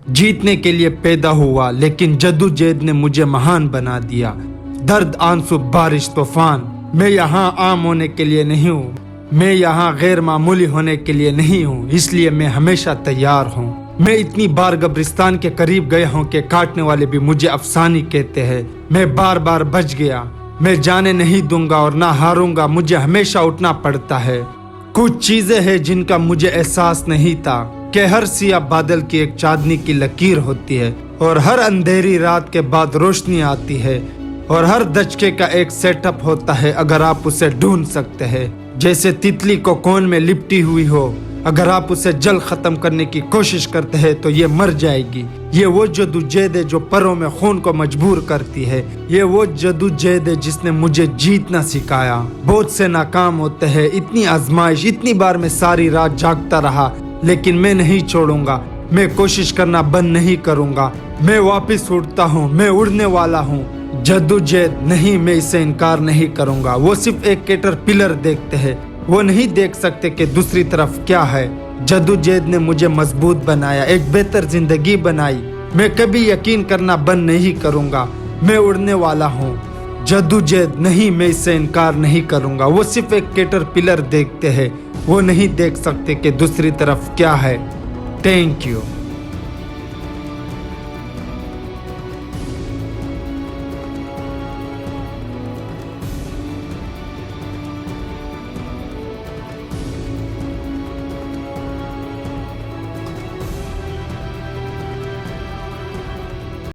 जीतने के लिए पैदा हुआ, लेकिन जद्दोजहद ने मुझे महान बना दिया। दर्द, आंसू, बारिश, तूफान, मैं यहाँ आम होने के लिए नहीं हूँ, मैं यहाँ गैर मामूली होने के लिए नहीं हूँ, इसलिए मैं हमेशा तैयार हूँ। मैं इतनी बार कब्रिस्तान के करीब गया हूँ कि काटने वाले भी मुझे अफसानी कहते हैं। मैं बार बार बच गया। मैं जाने नहीं दूंगा और ना हारूंगा, मुझे हमेशा उठना पड़ता है। कुछ चीजें हैं जिनका मुझे एहसास नहीं था कि हर सिया बादल की एक चांदनी की लकीर होती है और हर अंधेरी रात के बाद रोशनी आती है और हर दचके का एक सेटअप होता है अगर आप उसे ढूंढ सकते हैं। जैसे तितली को कोन में लिपटी हुई हो, अगर आप उसे जल खत्म करने की कोशिश करते हैं तो ये मर जाएगी। ये वो जद्दोजहद है जो परों में खून को मजबूर करती है। ये वो जद्दोजहद है जिसने मुझे जीतना सिखाया। बहुत से नाकाम होते हैं, इतनी आजमाइश, इतनी बार मैं सारी रात जागता रहा, लेकिन मैं नहीं छोड़ूंगा। मैं कोशिश करना बंद नहीं करूंगा। मैं वापिस उड़ता हूँ, मैं उड़ने वाला हूँ। जद्दोजहद नहीं, मैं इसे इनकार नहीं करूंगा। वो सिर्फ एक कैटरपिलर देखते हैं, वो नहीं देख सकते कि दूसरी तरफ क्या है। जद्दोजहद ने मुझे मजबूत बनाया, एक बेहतर जिंदगी बनाई। मैं कभी यकीन करना बंद नहीं करूंगा। मैं उड़ने वाला हूँ। जद्दोजहद नहीं, मैं इससे इनकार नहीं करूंगा। वो सिर्फ एक कैटरपिलर देखते हैं, वो नहीं देख सकते कि दूसरी तरफ क्या है। Thank you.